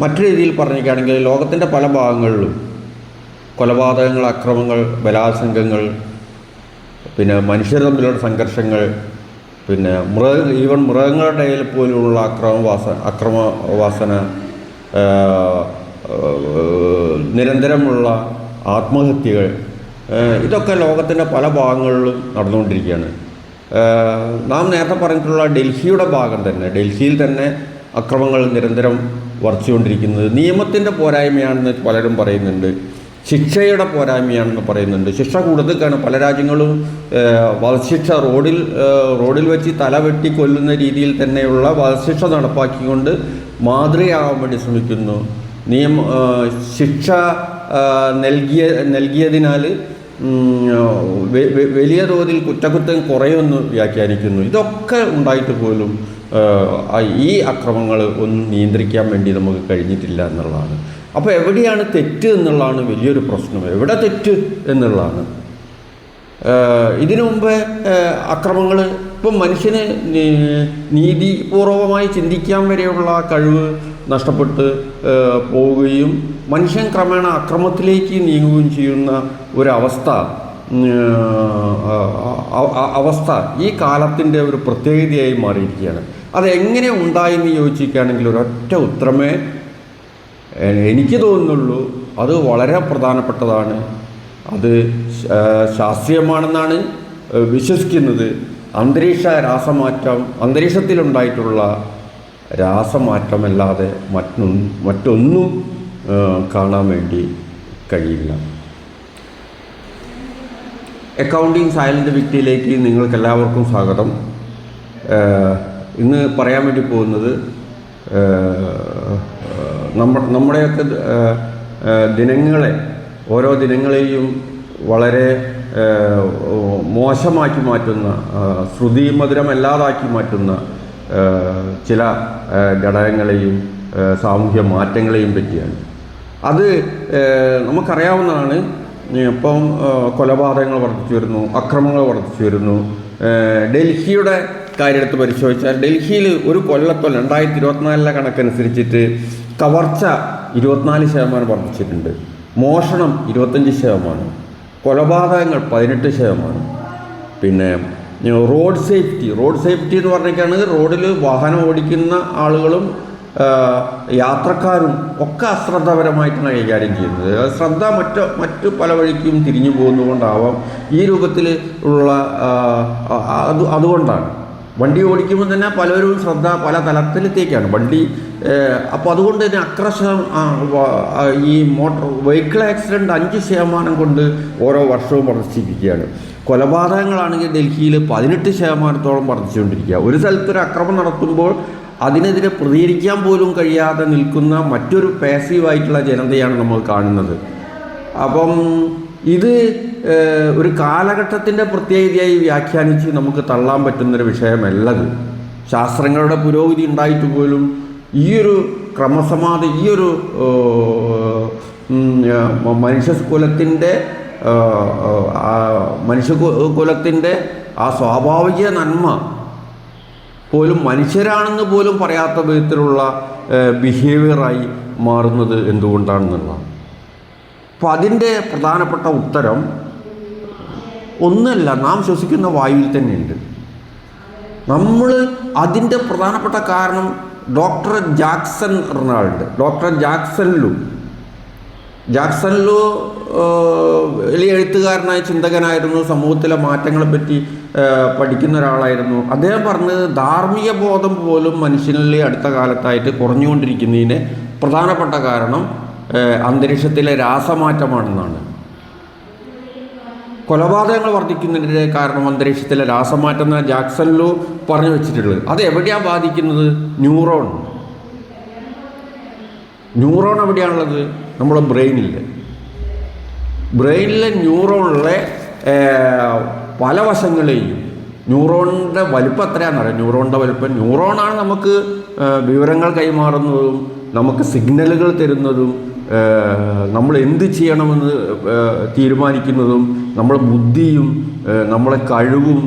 മറ്റു രീതിയിൽ പറഞ്ഞിരിക്കുകയാണെങ്കിൽ ലോകത്തിൻ്റെ പല ഭാഗങ്ങളിലും കൊലപാതകങ്ങൾ, അക്രമങ്ങൾ, ബലാത്സംഗങ്ങൾ, പിന്നെ മനുഷ്യർ തമ്മിലുള്ള സംഘർഷങ്ങൾ, പിന്നെ മൃഗങ്ങളുടെ ഇടയിൽ പോലുള്ള അക്രമവാസന, നിരന്തരമുള്ള ആത്മഹത്യകൾ, ഇതൊക്കെ ലോകത്തിൻ്റെ പല ഭാഗങ്ങളിലും നടന്നുകൊണ്ടിരിക്കുകയാണ്. നാം നേരത്തെ പറഞ്ഞിട്ടുള്ള ഡൽഹിയുടെ ഭാഗം തന്നെ, ഡൽഹിയിൽ തന്നെ അക്രമങ്ങൾ നിരന്തരം വർദ്ധിച്ചുകൊണ്ടിരിക്കുന്നത് നിയമത്തിൻ്റെ പോരായ്മയാണെന്ന് പലരും പറയുന്നുണ്ട്, ശിക്ഷയുടെ പോരായ്മയാണെന്ന് പറയുന്നുണ്ട്. ശിക്ഷ കൂടുതലാണ്. പല രാജ്യങ്ങളും വധശിക്ഷ റോഡിൽ വെച്ച് തല വെട്ടി കൊല്ലുന്ന രീതിയിൽ തന്നെയുള്ള വധശിക്ഷ നടപ്പാക്കിക്കൊണ്ട് മാതൃകയാകാൻ വേണ്ടി ശ്രമിക്കുന്നു. ശിക്ഷ നൽകിയതിനാൽ വലിയ തോതിൽ കുറ്റകൃത്യം കുറയുമെന്ന് വ്യാഖ്യാനിക്കുന്നു. ഇതൊക്കെ ഉണ്ടായിട്ട് പോലും ഈ അക്രമങ്ങൾ ഒന്നും നിയന്ത്രിക്കാൻ വേണ്ടി നമുക്ക് കഴിഞ്ഞിട്ടില്ല എന്നുള്ളതാണ്. അപ്പോൾ എവിടെയാണ് തെറ്റ് എന്നുള്ളതാണ് വലിയൊരു പ്രശ്നം. എവിടെ തെറ്റ് എന്നുള്ളതാണ്. ഇതിനു മുമ്പ് അക്രമങ്ങൾ ഇപ്പം മനുഷ്യന് നീതിപൂർവമായി ചിന്തിക്കാൻ വരെയുള്ള കഴിവ് നഷ്ടപ്പെട്ട് പോവുകയും മനുഷ്യൻ ക്രമേണ അക്രമത്തിലേക്ക് നീങ്ങുകയും ചെയ്യുന്ന അവസ്ഥ ഈ കാലത്തിൻ്റെ ഒരു പ്രത്യേകതയായി മാറിയിരിക്കുകയാണ്. അതെങ്ങനെ ഉണ്ടായെന്ന് ചോദിച്ചിരിക്കുകയാണെങ്കിൽ ഒരൊറ്റ ഉത്തരമേ എനിക്ക് തോന്നുന്നുള്ളൂ. അത് വളരെ പ്രധാനപ്പെട്ടതാണ്. അത് ശാസ്ത്രീയമാണെന്നാണ് വിശ്വസിക്കുന്നത്. അന്തരീക്ഷത്തിലുണ്ടായിട്ടുള്ള രാസമാറ്റമല്ലാതെ മറ്റൊന്നും കാണാൻ വേണ്ടി കഴിയില്ല. അക്കൗണ്ടിങ് സൈലൻ്റ് വിക്ടിയിലേക്ക് നിങ്ങൾക്കെല്ലാവർക്കും സ്വാഗതം. ഇന്ന് പറയാൻ വേണ്ടി പോകുന്നത് നമ്മുടെയൊക്കെ ഓരോ ദിനങ്ങളെയും വളരെ മോശമാക്കി മാറ്റുന്ന, ശ്രുതിമധുരമല്ലാതാക്കി മാറ്റുന്ന ചില ഘടകങ്ങളെയും സാമൂഹ്യ മാറ്റങ്ങളെയും പറ്റിയാണ്. അത് നമുക്കറിയാവുന്നതാണ്. ഇപ്പം കൊലപാതകങ്ങൾ വർദ്ധിച്ചു വരുന്നു, അക്രമങ്ങൾ വർദ്ധിച്ചു വരുന്നു. ഡൽഹിയുടെ കാര്യമെടുത്ത് പരിശോധിച്ചാൽ ഡൽഹിയിൽ ഒരു കൊല്ലത്തോളം 2024 കണക്കനുസരിച്ചിട്ട് കവർച്ച 24% വർദ്ധിച്ചിട്ടുണ്ട്, മോഷണം 25%, കൊലപാതകങ്ങൾ 18%. പിന്നെ റോഡ് സേഫ്റ്റി എന്ന് പറഞ്ഞിട്ടാണ് റോഡിൽ വാഹനം ഓടിക്കുന്ന ആളുകളും യാത്രക്കാരും ഒക്കെ അശ്രദ്ധപരമായിട്ടാണ് കൈകാര്യം ചെയ്യുന്നത്. ശ്രദ്ധ മറ്റു പല വഴിക്കും തിരിഞ്ഞു പോകുന്നതുകൊണ്ടാവാം ഈ രൂപത്തിൽ ഉള്ള അതുകൊണ്ടാണ്. വണ്ടി ഓടിക്കുമ്പോൾ തന്നെ പലരും ശ്രദ്ധ പല തലത്തിലത്തേക്കാണ് വണ്ടി. അപ്പോൾ അതുകൊണ്ട് തന്നെ ഈ വെഹിക്കിൾ ആക്സിഡൻറ്റ് 5% കൊണ്ട് ഓരോ വർഷവും വർദ്ധിച്ചിരിക്കുകയാണ്. കൊലപാതകങ്ങളാണെങ്കിൽ ഡൽഹിയിൽ 18% വർദ്ധിച്ചുകൊണ്ടിരിക്കുക. ഒരു സ്ഥലത്തൊരു അക്രമം നടത്തുമ്പോൾ അതിനെതിരെ പ്രതികരിക്കാൻ പോലും കഴിയാതെ നിൽക്കുന്ന മറ്റൊരു പാസീവായിട്ടുള്ള ജനതയാണ് നമ്മൾ കാണുന്നത്. അപ്പം ഇത് ഒരു കാലഘട്ടത്തിൻ്റെ പ്രത്യേകതയായി വ്യാഖ്യാനിച്ച് നമുക്ക് തള്ളാൻ പറ്റുന്നൊരു വിഷയമല്ലത്. ശാസ്ത്രങ്ങളുടെ പുരോഗതി ഉണ്ടായിട്ട് പോലും ഈയൊരു ക്രമസമാധി, ഈയൊരു മനുഷ്യകുലത്തിൻ്റെ ആ സ്വാഭാവിക നന്മ പോലും മനുഷ്യരാണെന്ന് പോലും പറയാത്ത വിധത്തിലുള്ള ബിഹേവിയറായി മാറുന്നത് എന്തുകൊണ്ടാണെന്നുള്ളതാണ്. അപ്പോൾ അതിൻ്റെ പ്രധാനപ്പെട്ട ഉത്തരം ഒന്നുമല്ല, നാം ശ്വസിക്കുന്ന വായുവിൽ തന്നെയുണ്ട്. നമ്മൾ അതിൻ്റെ പ്രധാനപ്പെട്ട കാരണം ഡോക്ടർ ജാക്സൺ ലൂ വലിയ എഴുത്തുകാരനായ ചിന്തകനായിരുന്നു, സമൂഹത്തിലെ മാറ്റങ്ങളെപ്പറ്റി പഠിക്കുന്ന ഒരാളായിരുന്നു. അദ്ദേഹം പറഞ്ഞത് ധാർമ്മിക ബോധം പോലും മനുഷ്യനിലെ അടുത്ത കാലത്തായിട്ട് കുറഞ്ഞുകൊണ്ടിരിക്കുന്നതിന് പ്രധാനപ്പെട്ട കാരണം അന്തരീക്ഷത്തിലെ രാസമാറ്റമാണെന്നാണ്. കൊലപാതകങ്ങൾ വർദ്ധിക്കുന്നതിൻ്റെ കാരണം അന്തരീക്ഷത്തിലെ രാസമാറ്റം എന്ന ജാക്സൺ ലൂ പറഞ്ഞു വെച്ചിട്ടുള്ളത്. അത് എവിടെയാണ് ബാധിക്കുന്നത്? ന്യൂറോൺ എവിടെയാണുള്ളത്? നമ്മുടെ ബ്രെയിനിലെ ന്യൂറോണിലെ പല വശങ്ങളെയും, ന്യൂറോണിൻ്റെ വലിപ്പം എത്രയാണെന്നറിയാം. ന്യൂറോണാണ് നമുക്ക് വിവരങ്ങൾ കൈമാറുന്നതും നമുക്ക് സിഗ്നലുകൾ തരുന്നതും നമ്മൾ എന്ത് ചെയ്യണമെന്ന് തീരുമാനിക്കുന്നതും നമ്മളെ ബുദ്ധിയും നമ്മളെ കഴിവും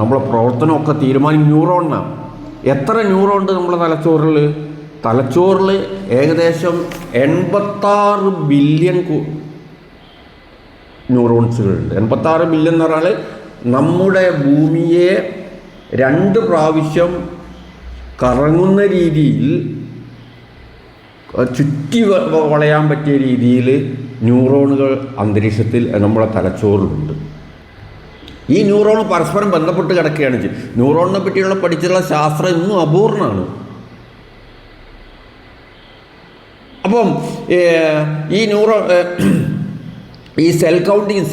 നമ്മളെ പ്രവർത്തനമൊക്കെ തീരുമാനിക്കും ന്യൂറോണിനാണ്. എത്ര ന്യൂറോൺ ഉണ്ട് നമ്മുടെ തലച്ചോറിൽ? തലച്ചോറിൽ ഏകദേശം 86 ബില്യൺ ന്യൂറോൺസുകളുണ്ട്. 86 ബില്യൺ എന്ന് പറഞ്ഞാൽ നമ്മുടെ ഭൂമിയെ 2 പ്രാവശ്യം കറങ്ങുന്ന രീതിയിൽ ചുറ്റി വളയാൻ പറ്റിയ രീതിയിൽ ന്യൂറോണുകൾ അന്തരീക്ഷത്തിൽ നമ്മുടെ തലച്ചോറിലുണ്ട്. ഈ ന്യൂറോൺ പരസ്പരം ബന്ധപ്പെട്ട് കിടക്കുകയാണ് ചെയ്യുന്നത്. ന്യൂറോണിനെ പറ്റിയുള്ള പഠിച്ചുള്ള ശാസ്ത്രം ഇന്നും അപൂർണമാണ്. അപ്പം ഈ ഈ സെൽ കൗണ്ടിങ്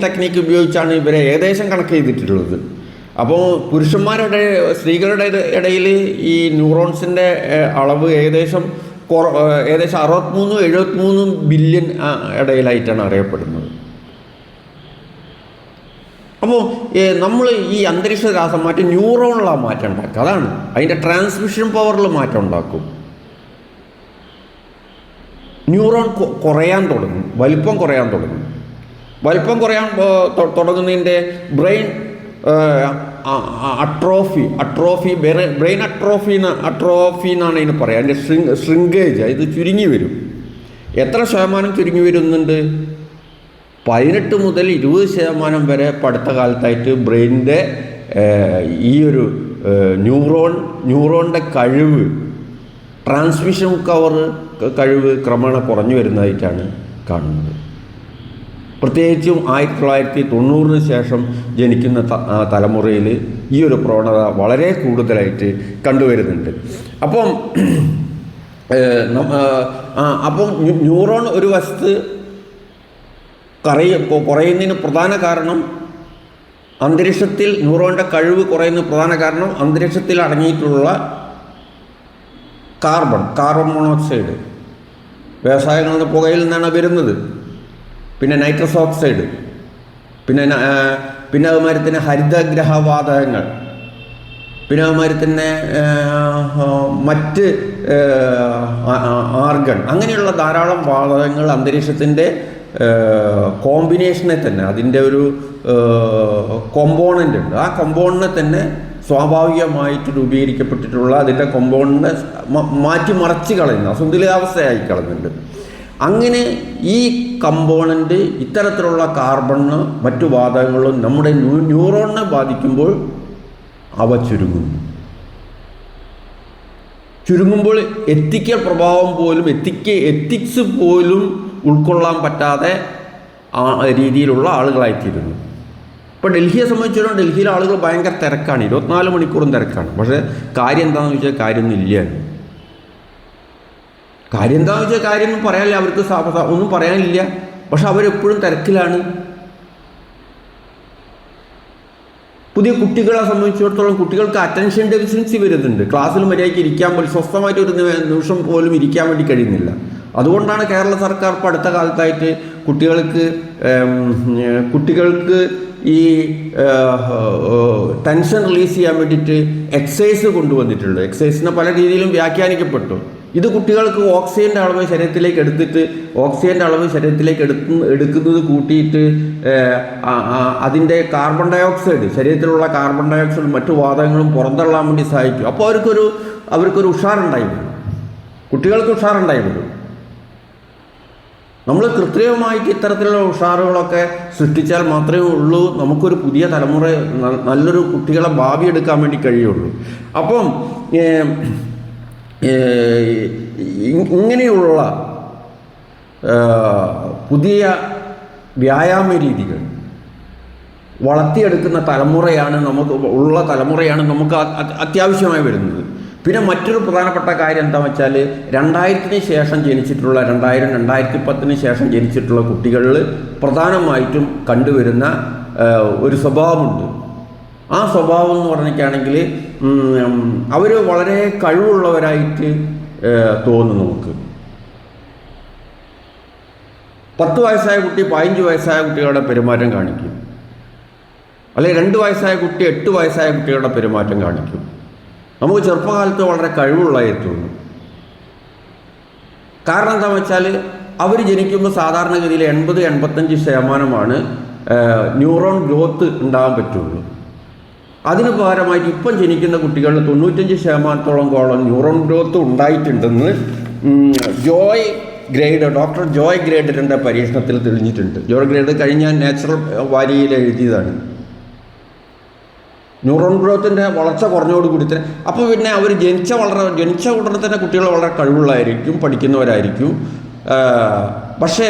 ടെക്നിക്ക് ഉപയോഗിച്ചാണ് ഇവരെ ഏകദേശം കണക്ക് ചെയ്തിട്ടുള്ളത്. അപ്പോൾ പുരുഷന്മാരുടെ സ്ത്രീകളുടെ ഇടയിൽ ഈ ന്യൂറോൺസിൻ്റെ അളവ് ഏകദേശം 63-73 ബില്യൺ ഇടയിലായിട്ടാണ് അറിയപ്പെടുന്നത്. അപ്പോൾ നമ്മൾ ഈ അന്തരീക്ഷ രാസമാറ്റം ന്യൂറോണിലാണ് മാറ്റം ഉണ്ടാക്കുക. അതാണ് അതിൻ്റെ ട്രാൻസ്മിഷൻ പവറിൽ മാറ്റം ഉണ്ടാക്കും. ന്യൂറോൺ കുറയാൻ തുടങ്ങും, വലിപ്പം കുറയാൻ തുടങ്ങും. വലിപ്പം കുറയാൻ തുടങ്ങുന്നതിൻ്റെ ബ്രെയിൻ ബ്രെയിൻ അട്രോഫി എന്നാണ് ഇതിന് പറയുക. അതിൻ്റെ ശ്രിങ്കേജ് ഇത് ചുരുങ്ങി വരും. എത്ര ശതമാനം ചുരുങ്ങി വരുന്നുണ്ട്? 18 മുതൽ 20% വരെ ഇപ്പോൾ അടുത്ത കാലത്തായിട്ട് ബ്രെയിനിൻ്റെ ഈ ഒരു ന്യൂറോണിൻ്റെ കഴിവ്, ട്രാൻസ്മിഷൻ കഴിവ് ക്രമേണ കുറഞ്ഞു വരുന്നതായിട്ടാണ് കാണുന്നത്. പ്രത്യേകിച്ചും 1990 ശേഷം ജനിക്കുന്ന തലമുറയിൽ ഈ ഒരു പ്രവണത വളരെ കൂടുതലായിട്ട് കണ്ടുവരുന്നുണ്ട്. അപ്പം ന്യൂറോൺ ഒരു വസ്തു കുറയുന്നതിന് പ്രധാന കാരണം അന്തരീക്ഷത്തിൽ ന്യൂറോണിൻ്റെ കഴിവ് കുറയുന്ന പ്രധാന കാരണം അന്തരീക്ഷത്തിൽ അടങ്ങിയിട്ടുള്ള കാർബൺ മോണോക്സൈഡ്, വ്യവസായങ്ങളുടെ പുകയിൽ നിന്നാണ് വരുന്നത്. പിന്നെ നൈട്രസ് ഓക്സൈഡ്, പിന്നെ അതുമാതിരി തന്നെ ഹരിതഗ്രഹവാതകങ്ങൾ, പിന്നെ അതുമാതിരി തന്നെ മറ്റ് ആർഗൺ, അങ്ങനെയുള്ള ധാരാളം വാതകങ്ങൾ അന്തരീക്ഷത്തിൻ്റെ കോമ്പിനേഷനെ തന്നെ, അതിൻ്റെ ഒരു കോമ്പോണൻ്റ് ഉണ്ട്. ആ കോമ്പോണനെ തന്നെ സ്വാഭാവികമായിട്ട് രൂപീകരിക്കപ്പെട്ടിട്ടുള്ള അതിൻ്റെ കോമ്പൗണ്ടിനെ മാറ്റിമറിച്ച് കളയുന്നു, അസന്തുലിതാവസ്ഥയായി കളയുന്നുണ്ട്. അങ്ങനെ ഈ കമ്പോണൻ്റ് ഇത്തരത്തിലുള്ള കാർബണ് മറ്റു വാതകങ്ങളും നമ്മുടെ ന്യൂറോണിനെ ബാധിക്കുമ്പോൾ അവ ചുരുങ്ങുമ്പോൾ എത്തിക്കൽ പ്രഭാവം പോലും എത്തിക്സ് പോലും ഉൾക്കൊള്ളാൻ പറ്റാതെ രീതിയിലുള്ള ആളുകളായിത്തീരുന്നു. ഇപ്പോൾ ഡൽഹിയെ സംബന്ധിച്ചിടത്തോളം ഡൽഹിയിലെ ആളുകൾ ഭയങ്കര തിരക്കാണ്, 24 മണിക്കൂറും തിരക്കാണ്. പക്ഷേ കാര്യം എന്താണെന്ന് ചോദിച്ചാൽ കാര്യമൊന്നുമില്ല. കാര്യമൊന്നും പറയാനില്ല, അവർക്ക് ഒന്നും പറയാനില്ല. പക്ഷെ അവരെപ്പോഴും തിരക്കിലാണ്. പുതിയ കുട്ടികളെ സംബന്ധിച്ചിടത്തോളം കുട്ടികൾക്ക് അറ്റൻഷൻ ഡെഫിഷ്യൻസി വരുന്നുണ്ട്. ക്ലാസ്സിൽ മര്യാദയ്ക്ക് ഇരിക്കാൻ പോലും സ്വസ്ഥമായിട്ട് ഒരു നിമിഷം പോലും ഇരിക്കാൻ വേണ്ടി കഴിയുന്നില്ല. അതുകൊണ്ടാണ് കേരള സർക്കാർ ഇപ്പോൾ അടുത്ത കാലത്തായിട്ട് കുട്ടികൾക്ക് ഈ ടെൻഷൻ റിലീസ് ചെയ്യാൻ വേണ്ടിയിട്ട് എക്സസൈസ് കൊണ്ടുവന്നിട്ടുണ്ട്. എക്സസൈസിനെ പല രീതിയിലും വ്യാഖ്യാനിക്കപ്പെട്ടു. ഇത് കുട്ടികൾക്ക് ഓക്സിജൻ്റെ അളവ് ശരീരത്തിലേക്ക് എടുക്കുന്നത് കൂട്ടിയിട്ട് അതിൻ്റെ കാർബൺ ഡയോക്സൈഡ്, ശരീരത്തിലുള്ള കാർബൺ ഡയോക്സൈഡ് മറ്റു വാതകങ്ങളും പുറന്തള്ളാൻ വേണ്ടി സഹായിക്കും. അപ്പോൾ അവർക്കൊരു ഉഷാറുണ്ടായി വരും, കുട്ടികൾക്ക് ഉഷാറുണ്ടായി വരും. നമ്മൾ കൃത്രിമമായിട്ട് ഇത്തരത്തിലുള്ള ഉഷാറുകളൊക്കെ സൃഷ്ടിച്ചാൽ മാത്രമേ ഉള്ളൂ നമുക്കൊരു പുതിയ തലമുറ, നല്ലൊരു കുട്ടികളെ ഭാവി എടുക്കാൻ വേണ്ടി കഴിയുള്ളൂ. അപ്പം ഇങ്ങനെയുള്ള പുതിയ വ്യായാമ രീതികൾ വളർത്തിയെടുക്കുന്ന തലമുറയാണ് നമുക്ക് അത്യാവശ്യമായി വരുന്നത്. പിന്നെ മറ്റൊരു പ്രധാനപ്പെട്ട കാര്യം എന്താണെന്ന് വെച്ചാൽ 2000-ന് ശേഷം ജനിച്ചിട്ടുള്ള 2010-ന് ശേഷം ജനിച്ചിട്ടുള്ള കുട്ടികളിൽ പ്രധാനമായിട്ടും കണ്ടുവരുന്ന ഒരു സ്വഭാവമുണ്ട്. ആ സ്വഭാവം എന്ന് പറഞ്ഞിട്ടാണെങ്കിൽ അവർ വളരെ കഴിവുള്ളവരായിട്ട് തോന്നുന്നു നമുക്ക്. 10 വയസ്സായ കുട്ടി 15 വയസ്സായ കുട്ടികളുടെ പെരുമാറ്റം കാണിക്കും, അല്ലെങ്കിൽ 2 വയസ്സായ കുട്ടി 8 വയസ്സായ കുട്ടികളുടെ പെരുമാറ്റം കാണിക്കും. നമുക്ക് ചെറുപ്പകാലത്ത് വളരെ കഴിവുള്ളതായി തോന്നും. കാരണം എന്താണെന്ന് വെച്ചാൽ അവർ ജനിക്കുമ്പോൾ സാധാരണഗതിയിൽ 80-85% ന്യൂറോൺ ഗ്രോത്ത് ഉണ്ടാകാൻ പറ്റുള്ളൂ. അതിന് പകരമായിട്ട് ഇപ്പം ജനിക്കുന്ന കുട്ടികളിൽ 95% കോളം ന്യൂറോൺ ഗ്രോത്ത് ഉണ്ടായിട്ടുണ്ടെന്ന് ഡോക്ടർ ജോയ് ഗ്രേഡറിൻ്റെ പരീക്ഷണത്തിൽ തെളിഞ്ഞിട്ടുണ്ട്. ജോയ് ഗ്രേഡർ കഴിഞ്ഞ നാച്ചുറൽ വാരിയിൽ എഴുതിയതാണ്. ന്യൂറോൺ ഗ്രോത്തിൻ്റെ വളർച്ച കുറഞ്ഞോടുകൂടി തന്നെ അപ്പോൾ പിന്നെ അവർ ജനിച്ച ഉടനെ തന്നെ കുട്ടികൾ വളരെ കഴിവുള്ളതായിരിക്കും, പഠിക്കുന്നവരായിരിക്കും. പക്ഷേ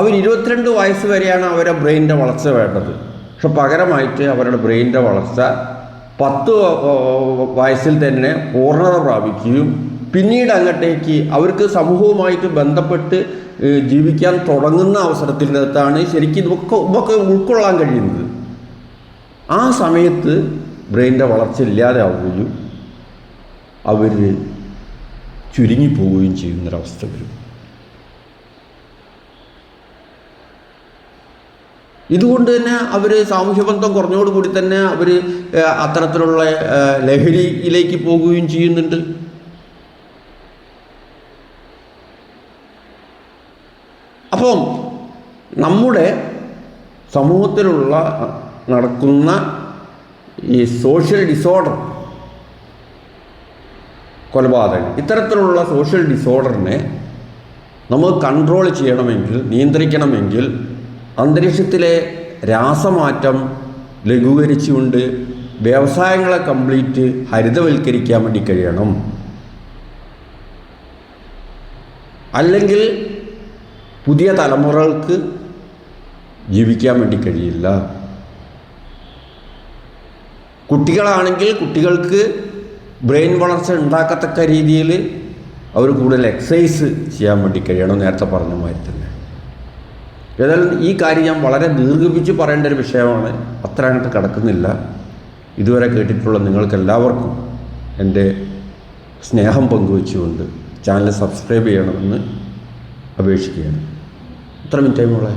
അവർ 22 വയസ്സ് വരെയാണ് അവരുടെ ബ്രെയിനിൻ്റെ വളർച്ച വേണ്ടത്. പക്ഷെ പകരമായിട്ട് അവരുടെ ബ്രെയിനിൻ്റെ വളർച്ച 10 വയസ്സിൽ തന്നെ പൂർണ്ണത പ്രാപിക്കുകയും പിന്നീട് അങ്ങോട്ടേക്ക് അവർക്ക് സമൂഹവുമായിട്ട് ബന്ധപ്പെട്ട് ജീവിക്കാൻ തുടങ്ങുന്ന അവസരത്തിനകത്താണ് ശരിക്കും ഇതൊക്കെ ഉൾക്കൊള്ളാൻ കഴിയുന്നത്. ആ സമയത്ത് ബ്രെയിനിൻ്റെ വളർച്ച ഇല്ലാതെ ആവുകയും അവർ ചുരുങ്ങിപ്പോവുകയും ചെയ്യുന്നൊരവസ്ഥ വരും. ഇതുകൊണ്ട് തന്നെ അവർ സാമൂഹ്യബന്ധം കുറഞ്ഞോടുകൂടി തന്നെ അവർ അത്തരത്തിലുള്ള ലഹരിയിലേക്ക് പോകുകയും ചെയ്യുന്നുണ്ട്. അപ്പം നമ്മുടെ സമൂഹത്തിലുള്ള നടക്കുന്ന ഈ സോഷ്യൽ ഡിസോർഡർ, കൊലപാതകം, ഇത്തരത്തിലുള്ള സോഷ്യൽ ഡിസോർഡറിനെ നമ്മൾ കൺട്രോൾ ചെയ്യണമെങ്കിൽ, നിയന്ത്രിക്കണമെങ്കിൽ അന്തരീക്ഷത്തിലെ രാസമാറ്റം ലഘൂകരിച്ചുകൊണ്ട് വ്യവസായങ്ങളെ കംപ്ലീറ്റ് ഹരിതവൽക്കരിക്കാൻ വേണ്ടി കഴിയണം. അല്ലെങ്കിൽ പുതിയ തലമുറകൾക്ക് ജീവിക്കാൻ വേണ്ടി കഴിയില്ല. കുട്ടികളാണെങ്കിൽ കുട്ടികൾക്ക് ബ്രെയിൻ വളർച്ച ഉണ്ടാക്കത്തക്ക രീതിയിൽ അവർ കൂടുതൽ എക്സസൈസ് ചെയ്യാൻ വേണ്ടി കഴിയണം, നേരത്തെ പറഞ്ഞ മാതിരി തന്നെ. ഏതായാലും ഈ കാര്യം ഞാൻ വളരെ ദീർഘിപ്പിച്ച് പറയേണ്ട ഒരു വിഷയമാണ്, അത്ര അങ്ങോട്ട് കിടക്കുന്നില്ല. ഇതുവരെ കേട്ടിട്ടുള്ള നിങ്ങൾക്കെല്ലാവർക്കും എൻ്റെ സ്നേഹം പങ്കുവെച്ചുകൊണ്ട് ചാനൽ സബ്സ്ക്രൈബ് ചെയ്യണമെന്ന് അപേക്ഷിക്കുകയാണ്. എത്ര മിനിറ്റായി മോളെ?